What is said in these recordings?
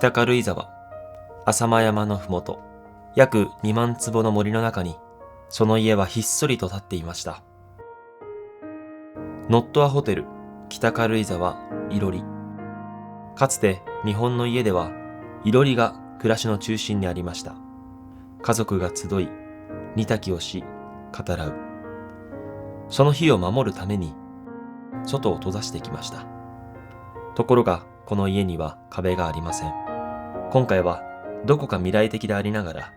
北軽井沢、浅間山のふもと、約2万坪の森の中に、その家はひっそりと立っていました。ノットアホテル、北軽井沢、いろり。かつて日本の家では、いろりが暮らしの中心にありました。家族が集い、煮炊きをし、語らう。その日を守るために、外を閉ざしてきました。ところが、この家には壁がありません。今回は、どこか未来的でありながら、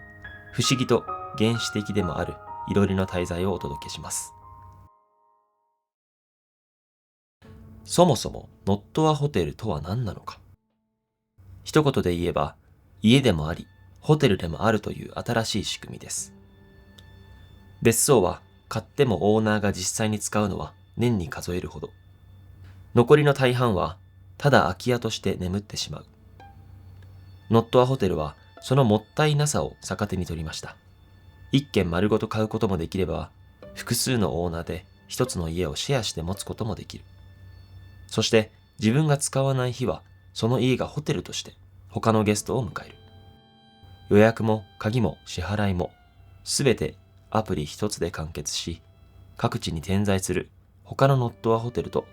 不思議と原始的でもあるいろりの滞在をお届けします。そもそもノットアホテルとは何なのか。一言で言えば、家でもあり、ホテルでもあるという新しい仕組みです。別荘は買ってもオーナーが実際に使うのは年に数えるほど。残りの大半はただ空き家として眠ってしまう。ノットアホテルはそのもったいなさを逆手に取りました。一軒丸ごと買うこともできれば、複数のオーナーで一つの家をシェアして持つこともできる。そして自分が使わない日は、その家がホテルとして他のゲストを迎える。予約も鍵も支払いも、すべてアプリ一つで完結し、各地に点在する他のノットアホテルと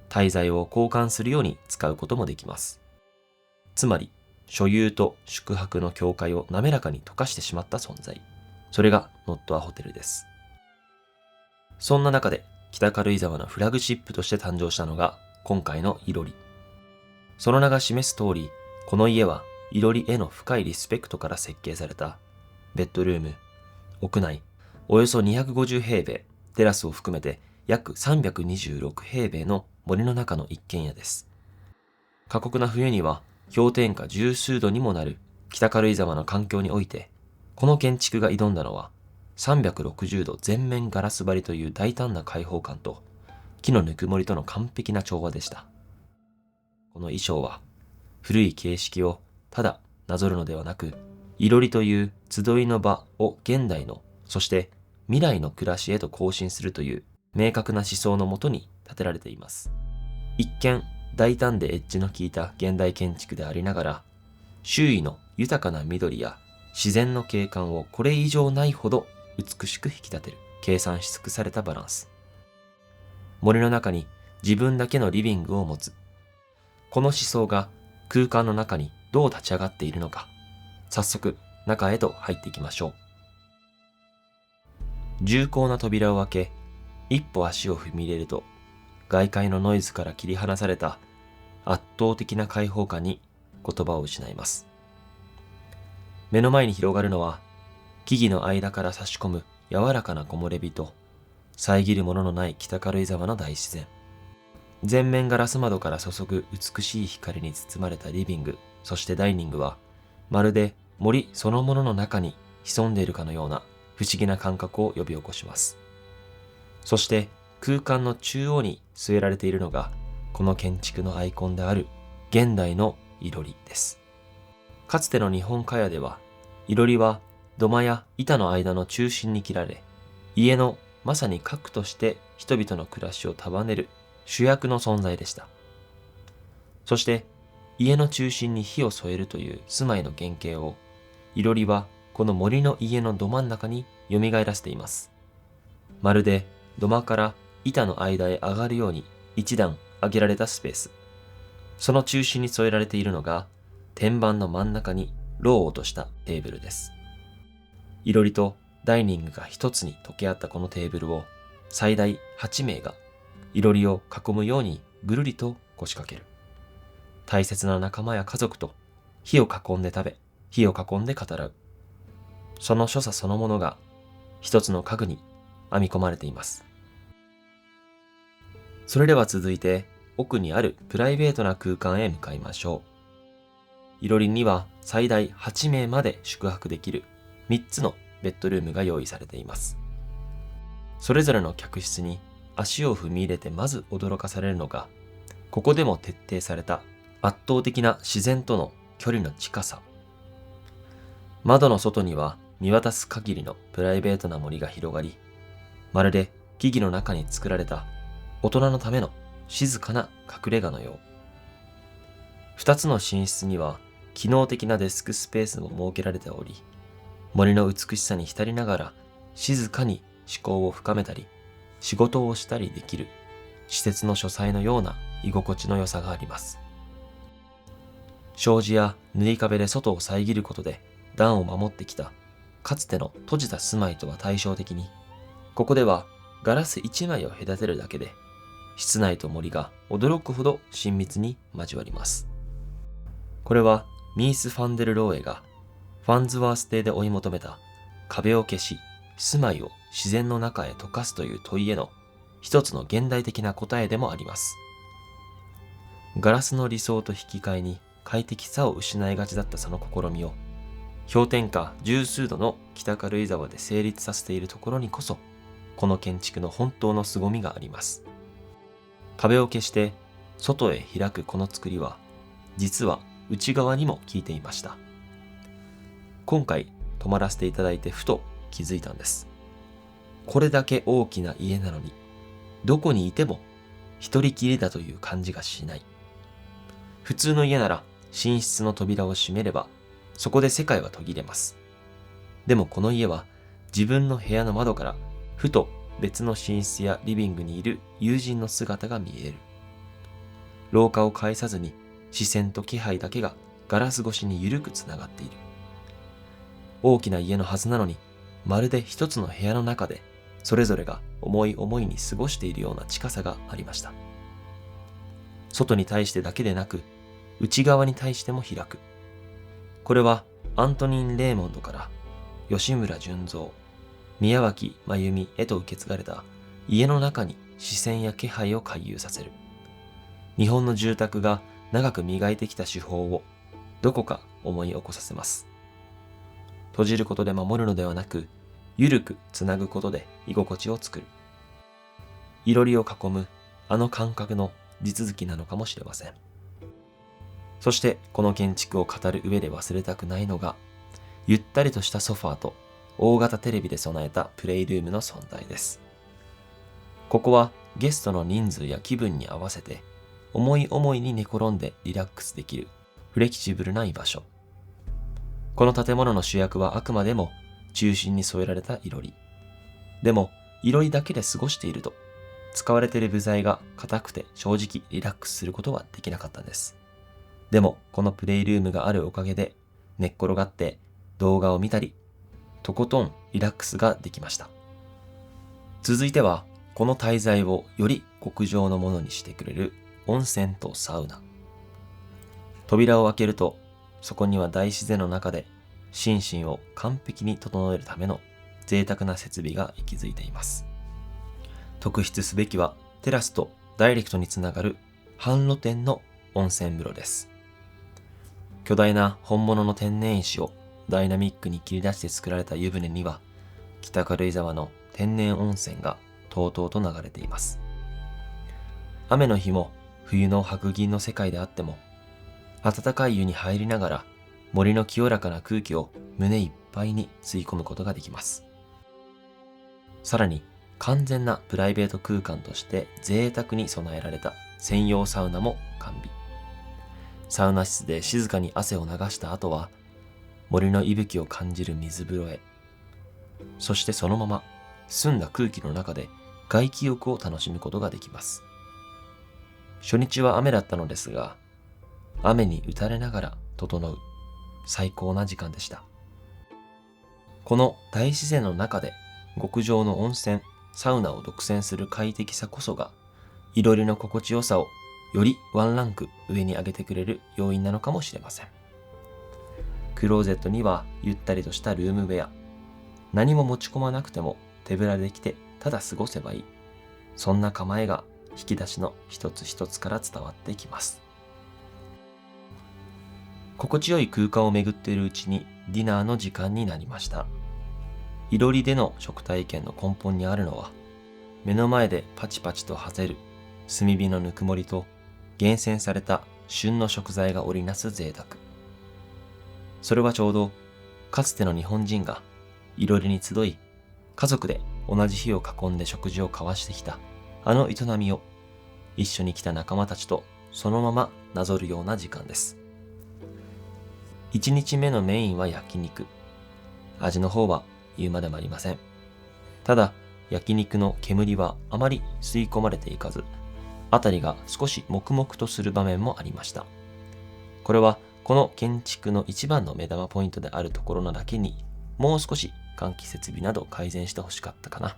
滞在を交換するように使うこともできます。つまり、所有と宿泊の境界を滑らかに溶かしてしまった存在。それがノットアホテルです。そんな中で、北軽井沢のフラグシップとして誕生したのが、今回のいろり。その名が示す通り、この家はいろりへの深いリスペクトから設計された、ベッドルーム、屋内、およそ250平米、テラスを含めて約326平米の森の中の一軒家です。過酷な冬には氷点下十数度にもなる北軽井沢の環境において、この建築が挑んだのは360度全面ガラス張りという大胆な開放感と木のぬくもりとの完璧な調和でした。この衣装は古い形式をただなぞるのではなく、いろりという集いの場を現代の、そして未来の暮らしへと更新するという明確な思想のもとに建てられています。一見大胆でエッジの効いた現代建築でありながら、周囲の豊かな緑や自然の景観をこれ以上ないほど美しく引き立てる計算し尽くされたバランス。森の中に自分だけのリビングを持つ。この思想が空間の中にどう立ち上がっているのか、早速中へと入っていきましょう。重厚な扉を開け、一歩足を踏み入れると、外界のノイズから切り離された圧倒的な開放感に言葉を失います。目の前に広がるのは、木々の間から差し込む柔らかな木漏れ日と、遮るもののない北軽井沢の大自然。全面ガラス窓から注ぐ美しい光に包まれたリビング、そしてダイニングは、まるで森そのものの中に潜んでいるかのような不思議な感覚を呼び起こします。そして空間の中央に据えられているのが、この建築のアイコンである現代のいろりです。かつての日本家屋では、いろりは土間や板の間の中心に切られ、家のまさに核として人々の暮らしを束ねる主役の存在でした。そして家の中心に火を添えるという住まいの原型を、いろりはこの森の家のど真ん中に蘇らせています。まるで土間から板の間へ上がるように一段上げられたスペース。その中心に添えられているのが、天板の真ん中にローを落としたテーブルです。いろりとダイニングが一つに溶け合ったこのテーブルを、最大8名がいろりを囲むようにぐるりと腰掛ける。大切な仲間や家族と火を囲んで食べ、火を囲んで語らう。その所作そのものが一つの家具に編み込まれています。それでは続いて、奥にあるプライベートな空間へ向かいましょう。いろりには最大8名まで宿泊できる3つのベッドルームが用意されています。それぞれの客室に足を踏み入れてまず驚かされるのが、ここでも徹底された圧倒的な自然との距離の近さ。窓の外には見渡す限りのプライベートな森が広がり、まるで木々の中に作られた大人のための静かな隠れ家のよう。二つの寝室には機能的なデスクスペースも設けられており、森の美しさに浸りながら静かに思考を深めたり、仕事をしたりできる施設の書斎のような居心地の良さがあります。障子や塗り壁で外を遮ることで暖を守ってきたかつての閉じた住まいとは対照的に、ここではガラス一枚を隔てるだけで室内と森が驚くほど親密に交わります。これはミース・ファンデル・ローエがファンズワース邸で追い求めた壁を消し住まいを自然の中へ溶かすという問いへの一つの現代的な答えでもあります。ガラスの理想と引き換えに快適さを失いがちだったその試みを、氷点下十数度の北軽井沢で成立させているところにこそ、この建築の本当の凄みがあります。壁を消して外へ開くこの作りは、実は内側にも効いていました。今回泊まらせていただいてふと気づいたんです。これだけ大きな家なのに、どこにいても一人きりだという感じがしない。普通の家なら寝室の扉を閉めれば、そこで世界は途切れます。でもこの家は自分の部屋の窓からふと別の寝室やリビングにいる友人の姿が見える。廊下を介さずに視線と気配だけがガラス越しに緩くつながっている。大きな家のはずなのに、まるで一つの部屋の中でそれぞれが思い思いに過ごしているような近さがありました。外に対してだけでなく、内側に対しても開く。これはアントニン・レーモンドから吉村順三、宮脇真由美へと受け継がれた家の中に視線や気配を回遊させる。日本の住宅が長く磨いてきた手法をどこか思い起こさせます。閉じることで守るのではなく、緩くつなぐことで居心地を作る。いろりを囲むあの感覚の地続きなのかもしれません。そしてこの建築を語る上で忘れたくないのが、ゆったりとしたソファーと大型テレビで備えたプレイルームの存在です。ここはゲストの人数や気分に合わせて思い思いに寝転んでリラックスできるフレキシブルな居場所。この建物の主役はあくまでも中心に添えられたいろり。でもいろりだけで過ごしていると、使われている部材が硬くて正直リラックスすることはできなかったんです。でもこのプレイルームがあるおかげで寝っ転がって動画を見たり、とことんリラックスができました。続いてはこの滞在をより極上のものにしてくれる温泉とサウナ。扉を開けると、そこには大自然の中で心身を完璧に整えるための贅沢な設備が息づいています。特筆すべきはテラスとダイレクトにつながる半露天の温泉風呂です。巨大な本物の天然石をダイナミックに切り出して作られた湯船には、北軽井沢の天然温泉がとうとうと流れています。雨の日も冬の白銀の世界であっても、暖かい湯に入りながら森の清らかな空気を胸いっぱいに吸い込むことができます。さらに完全なプライベート空間として贅沢に備えられた専用サウナも完備。サウナ室で静かに汗を流した後は、森の息吹を感じる水風呂へ。そしてそのまま澄んだ空気の中で外気浴を楽しむことができます。初日は雨だったのですが、雨に打たれながら整う最高な時間でした。この大自然の中で極上の温泉、サウナを独占する快適さこそが、いろりの心地よさをよりワンランク上に上げてくれる要因なのかもしれません。クローゼットにはゆったりとしたルームウェア。何も持ち込まなくても手ぶらで来てただ過ごせばいい。そんな構えが引き出しの一つ一つから伝わってきます。心地よい空間を巡っているうちにディナーの時間になりました。いろりでの食体験の根本にあるのは、目の前でパチパチとはぜる炭火のぬくもりと厳選された旬の食材が織りなす贅沢。それはちょうどかつての日本人がいろりに集い、家族で同じ火を囲んで食事を交わしてきたあの営みを一緒に来た仲間たちとそのままなぞるような時間です。1日目のメインは焼肉。味の方は言うまでもありません。ただ、焼肉の煙はあまり吸い込まれていかず、あたりが少し黙々とする場面もありました。これはこの建築の一番の目玉ポイントであるところなだけに、もう少し換気設備など改善してほしかったかな。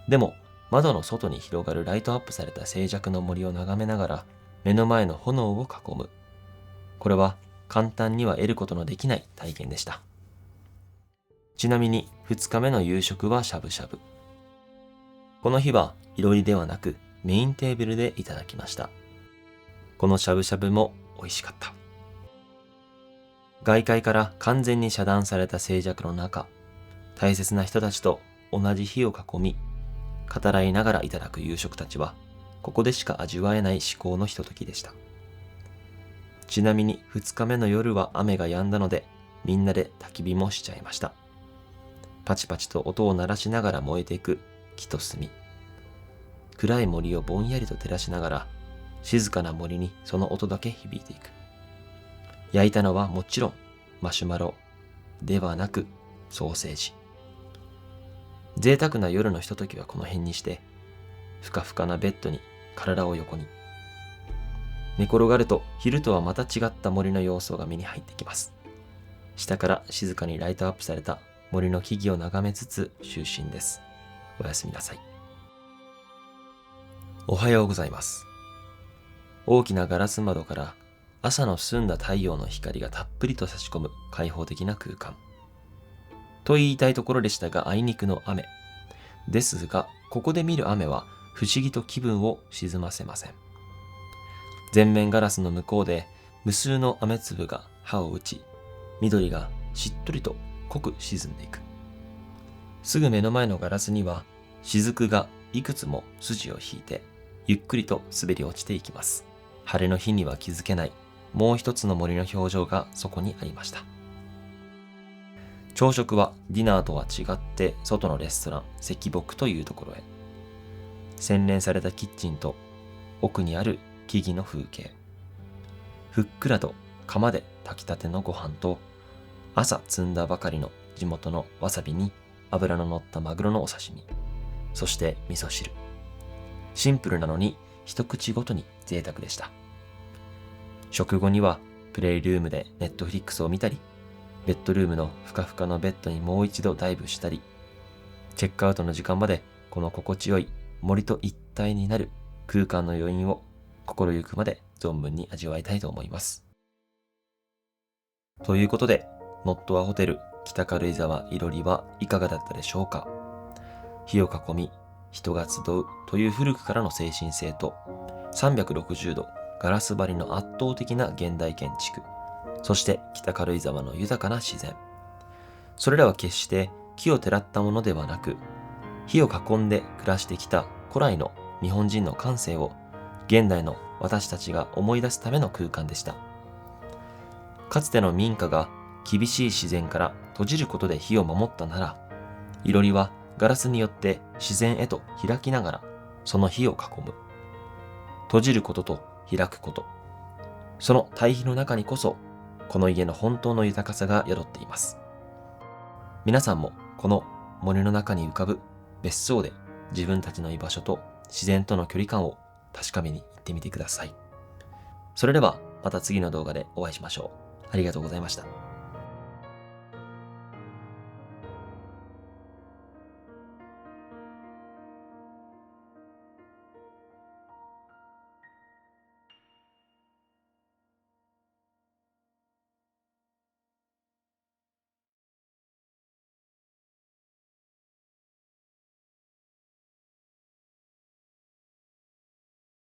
でも、窓の外に広がるライトアップされた静寂の森を眺めながら、目の前の炎を囲む。これは簡単には得ることのできない体験でした。ちなみに2日目の夕食はしゃぶしゃぶ。この日はいろりではなくメインテーブルでいただきました。このしゃぶしゃぶも美味しかった。外界から完全に遮断された静寂の中、大切な人たちと同じ火を囲み、語らいながらいただく夕食たちは、ここでしか味わえない至高のひとときでした。ちなみに2日目の夜は雨が止んだので、みんなで焚き火もしちゃいました。パチパチと音を鳴らしながら燃えていく木と炭。暗い森をぼんやりと照らしながら、静かな森にその音だけ響いていく。焼いたのはもちろんマシュマロではなくソーセージ。贅沢な夜のひとときはこの辺にして、ふかふかなベッドに体を横に。寝転がると昼とはまた違った森の様相が目に入ってきます。下から静かにライトアップされた森の木々を眺めつつ就寝です。おやすみなさい。おはようございます。大きなガラス窓から朝の澄んだ太陽の光がたっぷりと差し込む開放的な空間。と言いたいところでしたが、あいにくの雨。ですが、ここで見る雨は不思議と気分を沈ませません。全面ガラスの向こうで無数の雨粒が葉を打ち、緑がしっとりと濃く沈んでいく。すぐ目の前のガラスには雫がいくつも筋を引いてゆっくりと滑り落ちていきます。晴れの日には気づけないもう一つの森の表情がそこにありました。朝食はディナーとは違って外のレストラン石木というところへ。洗練されたキッチンと奥にある木々の風景。ふっくらと釜で炊きたてのご飯と朝摘んだばかりの地元のわさびに脂の乗ったマグロのお刺身。そして味噌汁。シンプルなのに一口ごとに贅沢でした。食後にはプレイルームでネットフリックスを見たり、ベッドルームのふかふかのベッドにもう一度ダイブしたり、チェックアウトの時間までこの心地よい森と一体になる空間の余韻を心ゆくまで存分に味わいたいと思います。ということで、ノットアホテル北軽井沢いろりはいかがだったでしょうか。火を囲み、人が集うという古くからの精神性と、360度ガラス張りの圧倒的な現代建築、そして北軽井沢の豊かな自然。それらは決して木をてらったものではなく、火を囲んで暮らしてきた古来の日本人の感性を現代の私たちが思い出すための空間でした。かつての民家が厳しい自然から閉じることで火を守ったなら、いろりはガラスによって自然へと開きながらその火を囲む。閉じることと開くこと。その対比の中にこそ、この家の本当の豊かさが宿っています。皆さんもこの森の中に浮かぶ別荘で自分たちの居場所と自然との距離感を確かめに行ってみてください。それではまた次の動画でお会いしましょう。ありがとうございました。